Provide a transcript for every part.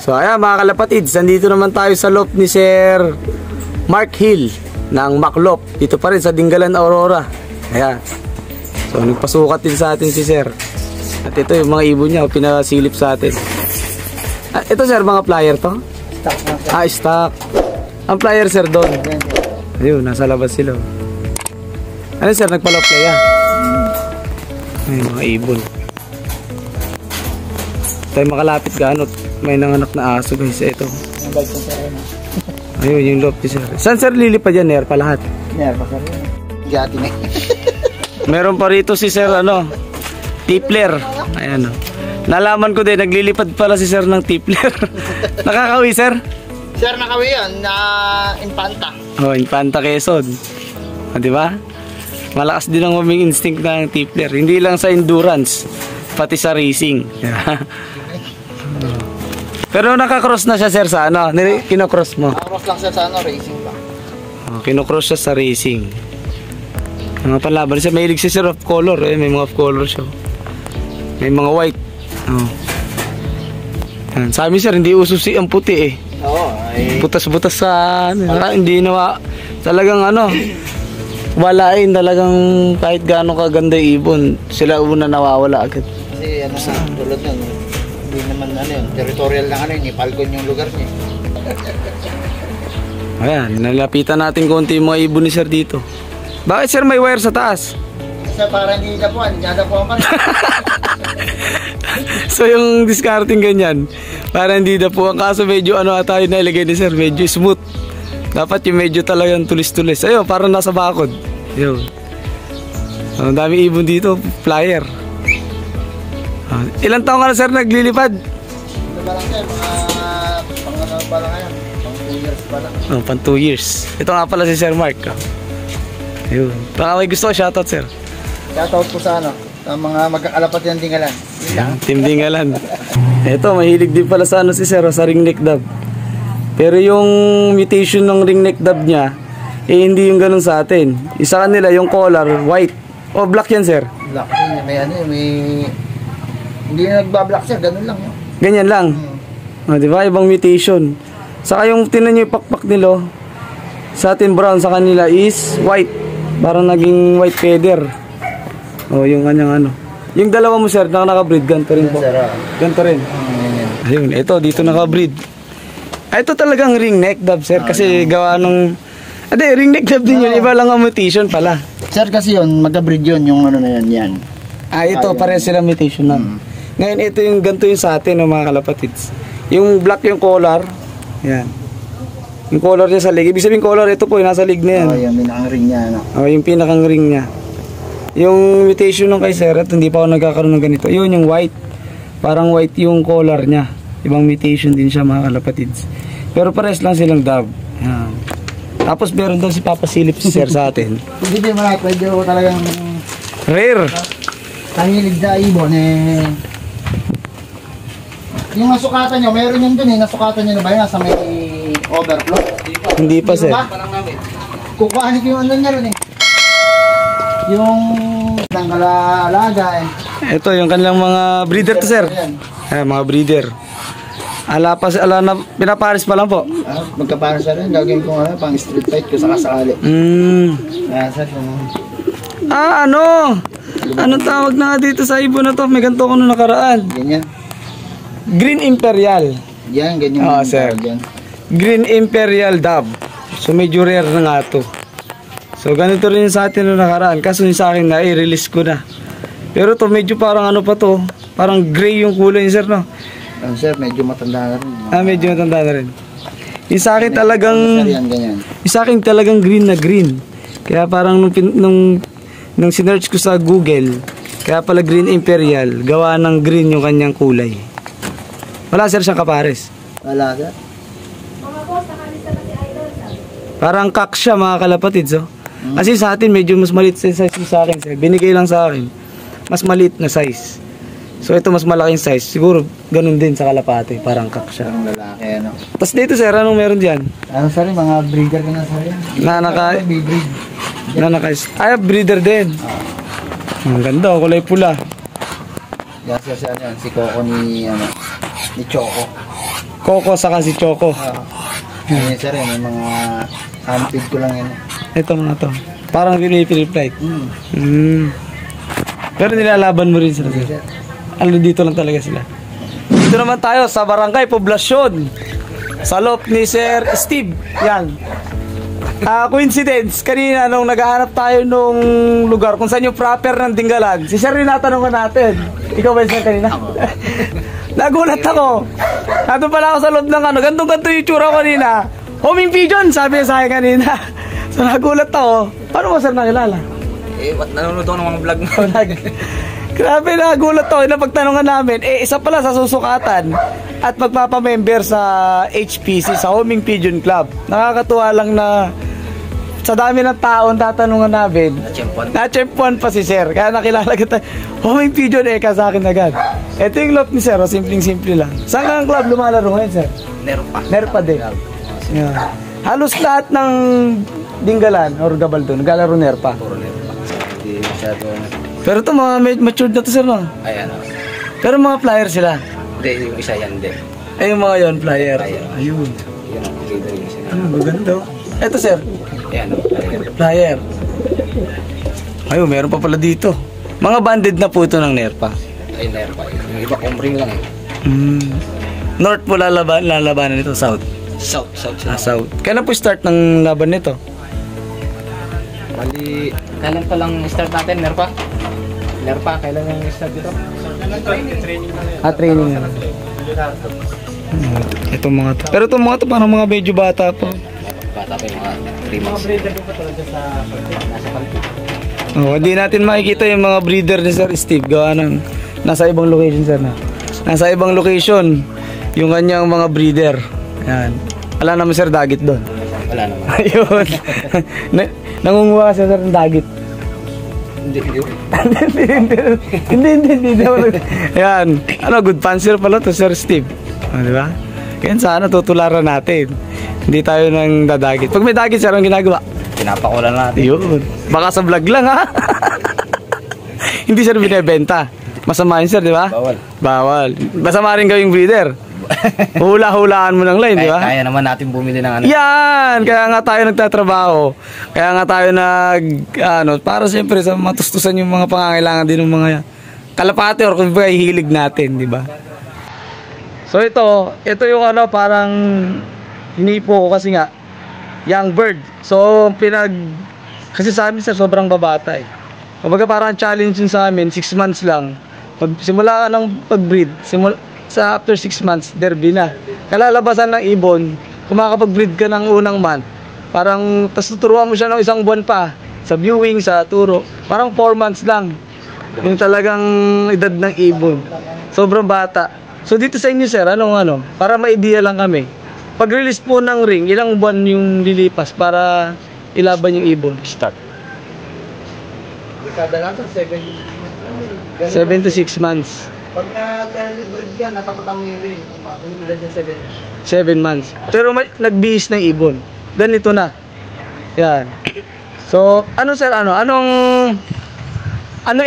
So ayan mga kalapatids, nandito naman tayo sa loft ni Sir Mark Hill ng Maclop. Dito pa rin sa Dingalan, Aurora. Ayan. So nagpasukat din sa atin si Sir. At ito yung mga ibon niya, pinasilip sa atin. Ito sir, mga plier to? Stock na sir. Stock. Ang plier sir doon. Ayun, nasa labas sila. Ano sir, nagpa-play Ay, mga ibon. Tayo makalapit ganot. May nanganak na aso guys. Ito. Ayun, yung loft sir. Saan sir lilipad yan? Ner pa lahat? Ner pa sir. Gati na. Meron pa rito si sir, tipler. Ayan o. Nalaman ko din, naglilipad pala si sir ng tipler. Nakakawi sir? Sir, nakawi yan na Infanta. Infanta Quezon. Diba? Malakas din ang maming instinct ng tipler. Hindi lang sa endurance, pati sa racing. Pero nakakross na siya sir sa kinocross mo? Nakakross lang sir sa racing pa. Kinocross siya sa racing. Mga palaban siya, mahilig siya sir of color. May mga of color siya. May mga white. Sa amin sir, hindi uso ang puti butas-butas sa hindi nawa. Talagang walain talagang kahit gaano kaganda ibon, sila una nawawala agad. Kasi tulad nun, hindi naman territorial lang ni Falcon yung lugar niya. Ayan, nalapitan natin konti yung mga ibon ni sir dito. Bakit sir may wire sa taas? Kasi para hindi dapuan pa rin. So yung discarding ganyan, para hindi dapuan. Kaso medyo tayo na ilagay ni sir, medyo smooth. Dapat yung medyo talagang tulis-tulis. Ayun, parang nasa bakod. Ayun. Ang dami ibon dito, flyer. Ilang taon ka na sir naglilipad? Ito ba lang sir, mga pa lang ngayon. Pang 2 years pa lang. Pang 2 years. Ito nga pala si Sir Mark. Ayun. Baka may gusto ko, shoutout sir. Shoutout po sa mga magkakalapat ng Dingalan. Team Dingalan. Ito, mahilig din pala sa si sir, sa ringneck dove. Pero yung mutation ng ringneck dove niya, hindi yung ganun sa atin. Isa kanila, yung color, white. O, black yan sir? Black. May hindi na nagbablock sir, ganun lang. Ganyan lang. Diba? Ibang mutation. Saka yung tinan nyo yung pakpak nila, sa atin brown, sa kanila is white. Parang naging white feather. Yung kanyang Yung dalawa mo sir, naka-breed, ganito rin po. Ganito rin. Ayun, ito, dito naka-breed. Ito talagang ringneck dove sir, kasi gawa nung... ringneck dove din yun, iba lang ang mutation pala. Sir, kasi yun, magka-breed yun, yung na yan. Ito, pares sila mutation na. Ngayon, ito yung ganito yung sa atin, mga kalapatids. Yung black yung color, yan. Yung color niya sa leg. Ibig sabihin color, ito po, nasa leg na yan. Yung pinakang ring niya. Yung pinakang ring niya. Yung mutation ng kay Sir, hindi pa ako nagkakaroon ng ganito. Yun, yung white. Parang white yung color niya. Ibang mutation din siya, mga kalapatids. Pero pares lang silang dove. Yan. Tapos meron daw si Papa Silip si Sir sa atin. Hindi din mga pwede talagang... Rare. Tangilig na ibon yung nasukatan nyo, meron yun dun nasukatan nyo na ba yun? Nasa may overflow? Hindi pa sir. Kukuhanin ko yung niya rin yung nangalaalaga Ito yung kanilang mga breeder to sir. Mga breeder. Pinaparis pa lang po. Magkaparis na rin, gagawin ko pang street fight ko sa kasakali. Sir, anong tawag na nga dito sa ibon na to? May ganito ko nung nakaraan. Ganyan. Green Imperial. Yan, ganyan. Sir. Green Imperial dove. So medyo rare na nga to. So ganito rin sa atin nung nakaraan. Kaso sa akin na i-release ko na. Pero to medyo parang pa to. Parang gray yung kulay sir no? Sir, medyo matanda na rin. Medyo matanda na rin. Yung sa akin talagang... Ganyan. Yung sa akin talagang green na green. Kaya parang nung sinearch ko sa Google, kaya pala Green Imperial, gawa ng green yung kanyang kulay. Wala sir siyang kapares. Wala sir. Parang kak siya mga kalapatids Kasi sa atin medyo mas maliit sa size sa akin sir. Binigay lang sa akin. Mas maliit na size. So ito mas malaking size. Siguro ganun din sa kalapati. Parang kak siya. Parang lalaki Tapos dito sir, anong meron dyan? Sir, mga breeder ka na sir yan. Breeder din. Ang ganda, kulay pula. Yan sir, si Coco ni Choco. Coco saka si Choco. Yan sir, may mga handpid ko lang yan. Ito mga to. Parang Philippine flight. Pero nilalaban mo rin sila. Sir. Ano dito lang talaga sila. Dito naman tayo sa Barangay Poblacion. Sa loob ni Sir Steve. Yan. Coincidence, kanina nung naghahanap tayo nung lugar kung saan yung proper ng Dingalan, si Sir rin natanong natin. Ikaw ba Sir kanina? Nagulat ako. Nandun pala ako sa loob ng ano, gantong-ganto yung tsura ko kanina. Homing pigeon, sabi niya sa akin kanina. So nagulat ako. Paano mo Sir nakilala? Nanonood ako ng mga vlog mo. Grabe, nagulat ako. Napagtanungan namin, isa pala sa susukatan at magpapamember sa HPC, sa Homing Pigeon Club. Nakakatuwa lang na sa dami ng taon tatanungan namin, na-champuan pa si Sir. Kaya nakilala kita, Homing Pigeon, ka sa akin agad. Ito yung love ni Sir, simpleng-simple lang. Saan ka ang club lumalaro ngayon, Sir? Nerpa. Nerpa din. Yeah. Halos lahat ng Dingalan or Gabaldon, naglalaro Nerpa. Puro Nerpa. Hindi masyado. Pero ito mga matured na to Sir, no? Ayan. Pero mga flyer sila. Hindi, yung isa yan din. Ay, yung mga yon flyer. Ayun. Yan ang leader yung isa. Maganda. Ito Sir. Ayan, Flyer. Ayun, meron pa pala dito. Mga banded na po ito ng Nerpa. Ay, Nerpa. Yung iba kumbring lang eh. North po lalabanan nito, South. South. South. Kailan po start ng laban nito? Bali, kailan pa lang start natin, Nerpa? Nerpa, kailan yung start dito? Training na. Ito mga to. Pero itong mga to, parang mga medyo bata po. Bata pa yung mga 3 months. Nasa palpit. Hindi natin makikita yung mga breeder ni Sir Steve. Gawa ng nasa ibang location Sir na. Nasa ibang location yung kanyang mga breeder. Yan. Wala naman Sir dagit doon. Wala naman. Ayun. Nangunguha siya Sir ng dagit. Hindi. Hindi. Yan. Ano, good fancier pala to Sir Steve. Di ba? Kaya sana tutularan natin. Hindi tayo nang dadagit. Pag may dagit Sir, ang ginagawa? Pinapakulan natin. Yun. Baka sa vlog lang ha. Hindi Sir binibenta. Masama yun Sir, di ba? Bawal. Masama rin gawing breeder. Hula-hulaan mo ng line, di ba? Kaya naman natin bumili ng ano. Yan! Kaya nga tayo nagtatrabaho. Kaya nga tayo para siyempre sa matustusan yung mga pangangailangan din ng mga kalapate or kung ba hihilig natin, di ba? So ito yung parang hinipo ko kasi nga young bird. So kasi sa amin Sir sobrang babata eh. Kumbaga parang challenge yun sa amin, 6 months lang. Simula ka ng pag-breed, sa after 6 months, derby na. Kalalabasan ng ibon, kung makakapag-breed ka ng unang month, parang, tas tuturuan mo siya ng 1 buwan pa, sa viewing, sa turo, parang 4 months lang. Yung talagang edad ng ibon. Sobrang bata. So dito sa inyo Sir, para ma-idea lang kami. Pag-release po ng ring, ilang buwan yung lilipas para ilaban yung ibon? Start. Kada lang 7 to 6 months. Pag nag-breed yan, natakutan mo yung ring. Pag 7 months. Pero nagbihis ng ibon. Ganito na. Yan. So, Sir, anong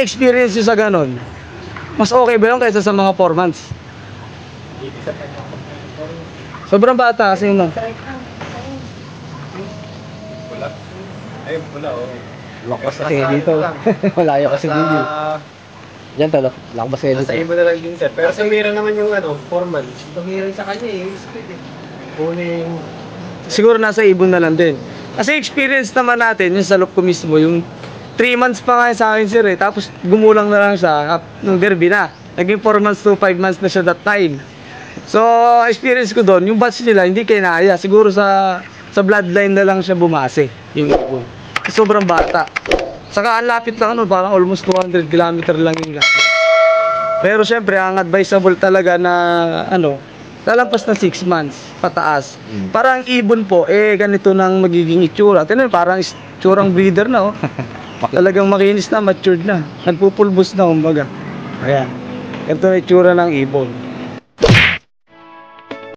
experience nyo sa ganon? Mas okay ba yun kaysa sa mga 4 months? Sobrang bata kasi yun. Wala. Lakas kasi dito. Malayo kasi video. Yan talo. Lakas kasi dito. Sa iba na lang din Sir. Pero sumira naman yung 4 months. Tumira sa kanya speed eh. Kuning Siguro nasa ibon na lang din. Kasi experience naman natin yung sa loob ko mismo. Yung 3 months pa nga sa akin Sir eh. Tapos gumulang na lang siya nung derby na. Naging 4 months to 5 months na siya that time. So experience ko doon, yung batch nila hindi kinaya. Siguro sa bloodline na lang siya bumase yung ibon. Sobrang bata. Saka ang lapit lang parang almost 200 km lang yung lapit. Pero syempre ang advisable talaga na lalampas na 6 months pataas. Parang ibon po ganito nang magiging itsura. Tingnan parang itsurang breeder na Talagang makinis na, matured na. Nagpupulbos na kumbaga. Ayan. Ito na itsura ng ibon.